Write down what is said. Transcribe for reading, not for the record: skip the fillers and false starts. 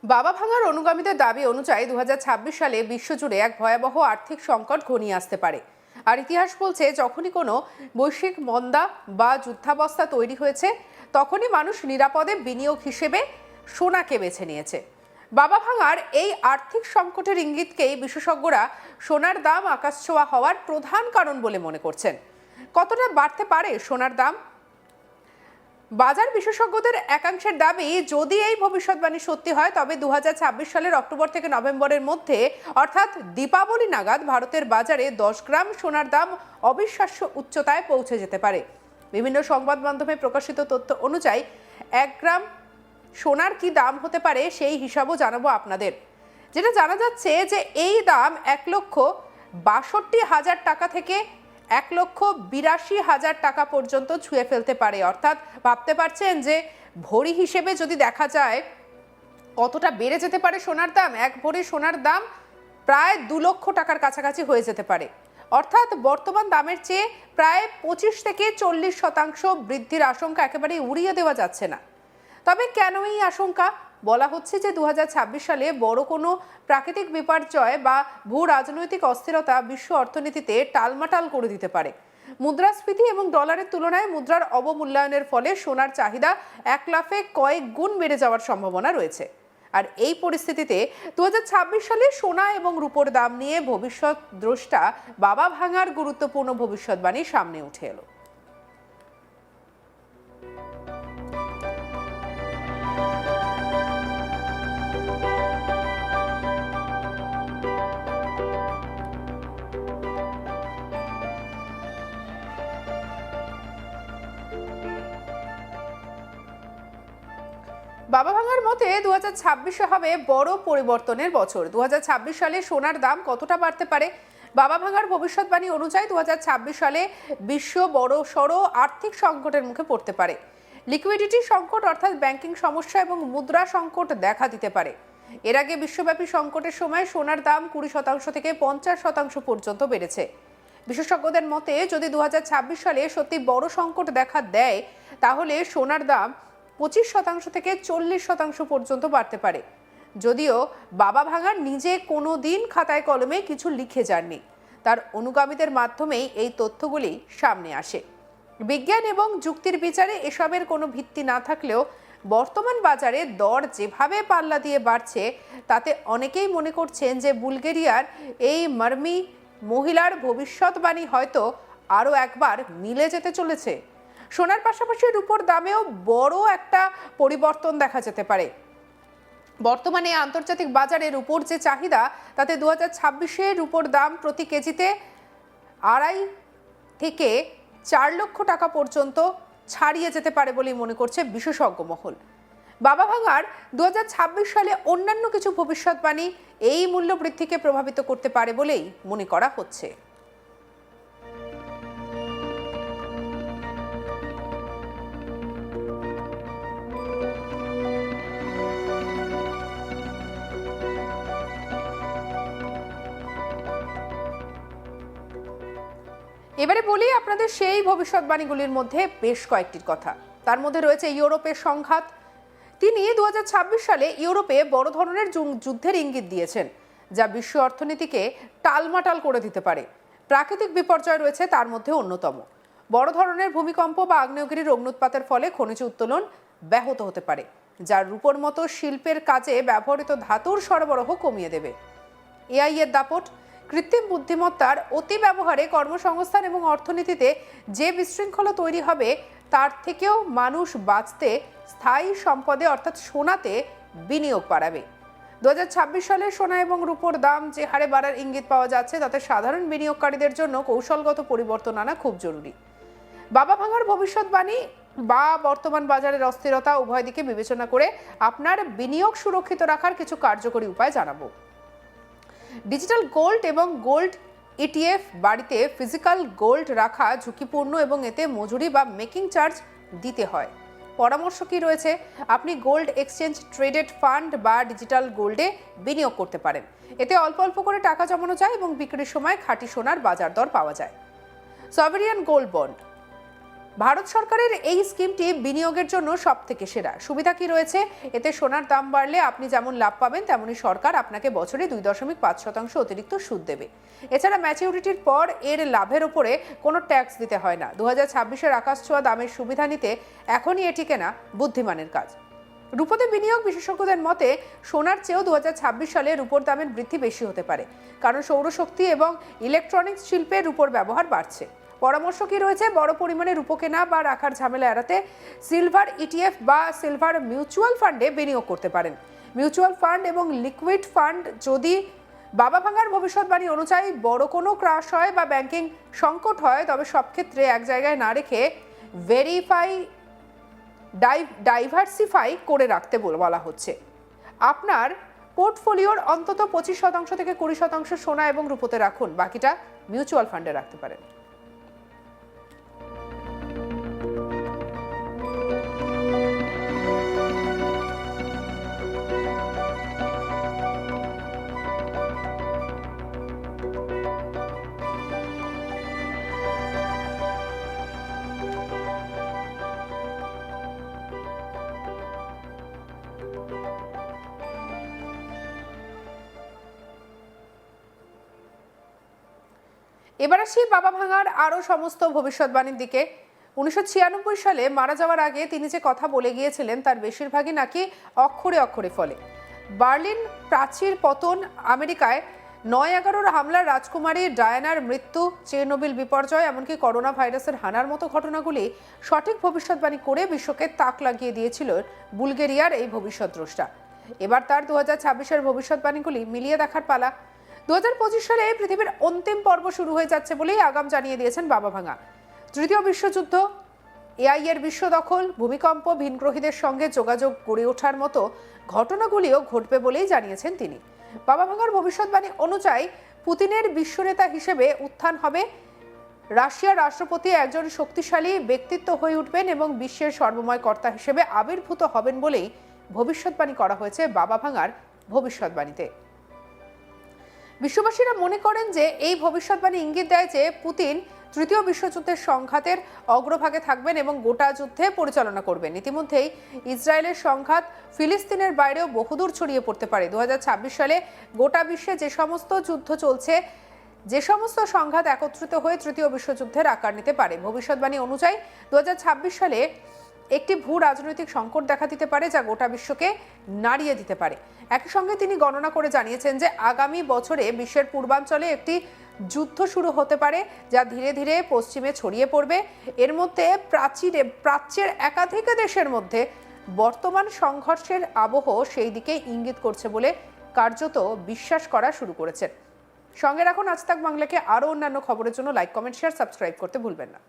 বাবা ভাঙার অনুগামীদের দাবি অনুযায়ী 2026 সালে বিশ্বজুড়ে এক ভয়াবহ আর্থিক সংকট ঘনিয়ে আসতে পারে। আর ইতিহাস বলছে, যখনই কোনো বৈশ্বিক মন্দা বা যুদ্ধাবস্থা তৈরি হয়েছে, তখনই মানুষ নিরাপদে বিনিয়োগ হিসেবে সোনাকে বেছে নিয়েছে। বাবা ভাঙার এই আর্থিক সংকটের ইঙ্গিতকেই বিশেষজ্ঞরা সোনার দাম আকাশছোঁয়া হওয়ার প্রধান কারণ বলে মনে করছেন। কতটা বাড়তে পারে সোনার দাম? বাজার বিশেষজ্ঞদের একাংশের দাবি, যদি এই ভবিষ্যৎবাণী সত্যি হয় তবে 2026 সালের অক্টোবর থেকে নভেম্বরের মধ্যে অর্থাৎ দীপাবলি নাগাদ ভারতের বাজারে 10 গ্রাম সোনার দাম অবিশ্বাস্য উচ্চতায় পৌঁছে যেতে পারে। বিভিন্ন সংবাদ মাধ্যমে প্রকাশিত তথ্য অনুযায়ী 1 গ্রাম সোনার কি দাম হতে পারে সেই হিসাবও জানাবো আপনাদের। যেটা জানা যাচ্ছে যে এই দাম 1,62,000 টাকা থেকে 1,82,000 টাকা পর্যন্ত ছুঁয়ে ফেলতে পারে। অর্থাৎ ভাবতে পারছেন যে ভরি হিসেবে যদি দেখা যায় কতটা বেড়ে যেতে পারে সোনার দাম। এক ভরি সোনার দাম প্রায় 2 লক্ষ টাকার কাছাকাছি হয়ে যেতে পারে। অর্থাৎ বর্তমান দামের চেয়ে প্রায় 25 থেকে 40% বৃদ্ধির আশঙ্কা একেবারেই উড়িয়ে দেওয়া যাচ্ছে না। তবে কেন এই আশঙ্কা? বলা হচ্ছে যে 2026 সালে বড় কোনো প্রাকৃতিক বিপর্যয় বা ভূ রাজনৈতিক অস্থিরতা বিশ্ব অর্থনীতিতে টালমাটাল করে দিতে পারে। মুদ্রাস্ফীতি এবং ডলারের তুলনায় মুদ্রার অবমূল্যায়নের ফলে সোনার চাহিদা 1 লাফে কয়েক গুণ বেড়ে যাওয়ার সম্ভাবনা রয়েছে। আর এই পরিস্থিতিতে 2026 সালে সোনা এবং রূপোর দাম নিয়ে ভবিষ্যৎ দ্রষ্টা বাবা ভাঙার গুরুত্বপূর্ণ ভবিষ্যৎবাণী সামনে উঠে এলো। বাবা ভাঙার মতে 2026 হবে বড় পরিবর্তনের বছর। 2026 সালে সোনার দাম কতটা বাড়তে পারে? বাবা ভাঙার ভবিষ্যৎবাণী অনুযায়ী 2026 সালে বিশ্ব বড় সড়ো আর্থিক সংকটের মুখে পড়তে পারে। লিকুইডিটি সংকট অর্থাৎ ব্যাংকিং সমস্যা এবং মুদ্রা সংকট দেখা দিতে পারে। এর আগে বিশ্বব্যাপী সংকটের সময় সোনার দাম 20% থেকে 50% পর্যন্ত বেড়েছে। বিশেষজ্ঞদের মতে, যদি 2026 সালে সত্যি বড় সংকট দেখা দেয় তাহলে সোনার দাম 25% থেকে 40% পর্যন্ত বাড়তে পারে। যদিও বাবা ভাঙার নিজে কোনো দিন খাতায় কলমে কিছু লিখে যাননি, তার অনুগামীদের মাধ্যমেই এই তথ্যগুলি সামনে আসে। বিজ্ঞান এবং যুক্তির বিচারে এসবের কোনো ভিত্তি না থাকলেও বর্তমান বাজারে দর যেভাবে পাল্লা দিয়ে বাড়ছে তাতে অনেকেই মনে করছেন যে বুলগেরিয়ার এই মার্মি মহিলার ভবিষ্যৎবাণী হয়তো আরও একবার মিলে যেতে চলেছে। সোনার পাশাপাশি রূপোর দামেও বড় একটা পরিবর্তন দেখা যেতে পারে। বর্তমানে আন্তর্জাতিক বাজারে রূপোর যে চাহিদা তাতে 2026-এ রূপোর দাম প্রতি কেজিতে 2.5 থেকে 4 লক্ষ টাকা পর্যন্ত ছাড়িয়ে যেতে পারে বলেই মনে করছে বিশেষজ্ঞ মহল। বাবা ভাঙার 2026 সালে অন্যান্য কিছু ভবিষ্যৎবাণী এই মূল্য বৃদ্ধিকে প্রভাবিত করতে পারে বলেই মনে করা হচ্ছে। এবারে বলি আপনাদের সেই ভবিষ্যৎবাণীগুলির মধ্যে বেশ কয়েকটির কথা। তার মধ্যে রয়েছে ইউরোপের সংঘাত। তিনি 2026 সালে ইউরোপে বড় ধরনের যুদ্ধের ইঙ্গিত দিয়েছেন, যা বিশ্ব অর্থনীতিকে টালমাটাল করে দিতে পারে। প্রাকৃতিক বিপর্যয় রয়েছে তার মধ্যে অন্যতম। বড় ধরনের ভূমিকম্প বা আগ্নেয়গিরির অগ্ন্যুৎপাতের ফলে খনিজ উত্তোলন ব্যাহত হতে পারে, যা রূপোর মতো শিল্পের কাজে ব্যবহৃত ধাতুর সরবরাহ কমিয়ে দেবে। এআই এর দাপট, কৃত্রিম বুদ্ধিমত্তার অতি ব্যবহারে কর্মসংস্থান এবং অর্থনীতিতে যে বিশৃঙ্খলা তৈরি হবে তার থেকেও মানুষ বাঁচতে স্থায়ী সম্পদে অর্থাৎ সোনাতে বিনিয়োগ বাড়াবে। 2026 সালে সোনা এবং রূপোর দাম যে হারে বাড়ার ইঙ্গিত পাওয়া যাচ্ছে তাতে সাধারণ বিনিয়োগকারীদের জন্য কৌশলগত পরিবর্তন আনা খুব জরুরি। বাবা ভাঙার ভবিষ্যৎবাণী বা বর্তমান বাজারের অস্থিরতা উভয় দিকে বিবেচনা করে আপনার বিনিয়োগ সুরক্ষিত রাখার কিছু কার্যকরী উপায় জানাবো। ডিজিটাল গোল্ড এবং গোল্ড ইটিএফ। বাড়িতে ফিজিক্যাল গোল্ড রাখা ঝুঁকিপূর্ণ এবং এতে মজুরি বা মেকিং চার্জ দিতে হয়। পরামর্শ কি রয়েছে? আপনি গোল্ড এক্সচেঞ্জ ট্রেডেড ফান্ড বা ডিজিটাল গোল্ডে বিনিয়োগ করতে পারেন। এতে অল্প অল্প করে টাকা জমানো যায় এবং বিক্রির সময় খাঁটি সোনার বাজার দর পাওয়া যায়। সভেরিয়ান গোল্ড বন্ড। ভারত সরকারের এই স্কিমটি বিনিয়োগের জন্য সবথেকে সেরা। সুবিধা কি রয়েছে? এতে সোনার দাম বাড়লে আপনি যেমন লাভ পাবেন, তেমনি সরকার আপনাকে বছরে 2.5% অতিরিক্ত সুদ দেবে। এছাড়া ম্যাচিউরিটির পর এর লাভের ওপরে কোনো ট্যাক্স দিতে হয় না। 2026-এর আকাশছোঁয়া দামের সুবিধা নিতে এখনই এটি কেনা বুদ্ধিমানের কাজ। রূপোতে বিনিয়োগ বিশেষজ্ঞদের মতে সোনার চেয়েও 2026 সালে রূপোর দামের বৃদ্ধি বেশি হতে পারে, কারণ সৌরশক্তি এবং ইলেকট্রনিক্স শিল্পে রূপোর ব্যবহার বাড়ছে। পরামর্শ কি রয়েছে? বড় পরিমাণে রূপো কেনা বা রাখার ঝামেলা এড়াতে সিলভার ইটিএফ বা সিলভার মিউচুয়াল ফান্ডে বিনিয়োগ করতে পারেন। মিউচুয়াল ফান্ড এবং লিকুইড ফান্ড যদি বাবা ভাঙার ভবিষ্যৎবাণী অনুযায়ী বড় কোনো ক্রাশ হয় বা ব্যাংকিং সংকট হয়, তবে সব ক্ষেত্রে এক জায়গায় না রেখে ডাইভার্সিফাই করে রাখতে বলা হচ্ছে। আপনার পোর্টফোলিওর অন্তত 25% থেকে 20% সোনা এবং রূপোতে রাখুন, বাকিটা মিউচুয়াল ফান্ডে রাখতে পারেন। এবার আসি বাবা ভাঙার আরও সমস্ত ভবিষ্যৎবাণীর দিকে। 1996 সালে মারা যাওয়ার আগে তিনি যে কথা বলে গিয়েছিলেন তার বেশিরভাগই নাকি অক্ষরে অক্ষরে ফলে। বার্লিন প্রাচীর পতন, আমেরিকায় 9/11-র হামলার রাজকুমারী ডায়ানার মৃত্যু, চেরনোবিল বিপর্যয়, এমনকি করোনা ভাইরাসের হানার মতো ঘটনাগুলি সঠিক ভবিষ্যৎবাণী করে বিশ্বকে তাক লাগিয়ে দিয়েছিল বুলগেরিয়ার এই ভবিষ্যৎদ্রষ্টা। এবার তার 2026-এর ভবিষ্যৎবাণীগুলি মিলিয়ে দেখার পালা। 2025 সালে পৃথিবীর অন্তিম পর্ব শুরু হয়ে যাচ্ছে বলেই আগাম জানিয়ে দিয়েছেন বাবা ভাঙা। তৃতীয় বিশ্বযুদ্ধ, এআই এর বিশ্ব দখল, ভূমিকম্প, ভিনগ্রহীদের সঙ্গে যোগাযোগ গড়ে ওঠার মতো ঘটনাগুলিও ঘটবে বলেই জানিয়েছেন তিনি। বাবা ভাঙার ভবিষ্যৎবাণী অনুযায়ী পুতিনের বিশ্বনেতা হিসেবে উত্থান হবে। রাশিয়ার রাষ্ট্রপতি একজন শক্তিশালী ব্যক্তিত্ব হয়ে উঠবেন এবং বিশ্বের সর্বময় কর্তা হিসেবে আবির্ভূত হবেন বলেই ভবিষ্যৎবাণী করা হয়েছে বাবা ভাঙার ভবিষ্যৎবাণীতে। বিশ্ববাসীরা মনে করেন যে এই ভবিষ্যৎবাণী ইঙ্গিত দেয় যে পুতিন তৃতীয় বিশ্বযুদ্ধের সংঘাতের অগ্রভাগে থাকবেন এবং গোটা যুদ্ধে পরিচালনা করবেন। ইতিমধ্যেই ইসরায়েলের সংঘাত ফিলিস্তিনের বাইরেও বহুদূর ছড়িয়ে পড়তে পারে। 2026 সালে গোটা বিশ্বে যে সমস্ত যুদ্ধ চলছে, যে সমস্ত সংঘাত একত্রিত হয়ে তৃতীয় বিশ্বযুদ্ধের আকার নিতে পারে। ভবিষ্যৎবাণী অনুযায়ী 2026 সালে একটি ভূ রাজনৈতিক সংকট দেখা দিতে পারে, যা গোটা বিশ্বকে নাড়িয়ে দিতে পারে। একই সঙ্গে তিনি গণনা করে জানিয়েছেন যে আগামী বছরে বিশ্বের পূর্বাঞ্চলে একটি যুদ্ধ শুরু হতে পারে, যা ধীরে ধীরে পশ্চিমে ছড়িয়ে পড়বে। এর মধ্যে প্রাচ্যের একাধিক দেশের মধ্যে বর্তমান সংঘর্ষের আবহ সেই দিকে ইঙ্গিত করছে বলে কার্যত বিশ্বাস করা শুরু করেছেন। সঙ্গে রাখুন আজ তাক বাংলাকে। আরও অন্যান্য খবরের জন্য লাইক, কমেন্ট, শেয়ার, সাবস্ক্রাইব করতে ভুলবেন না।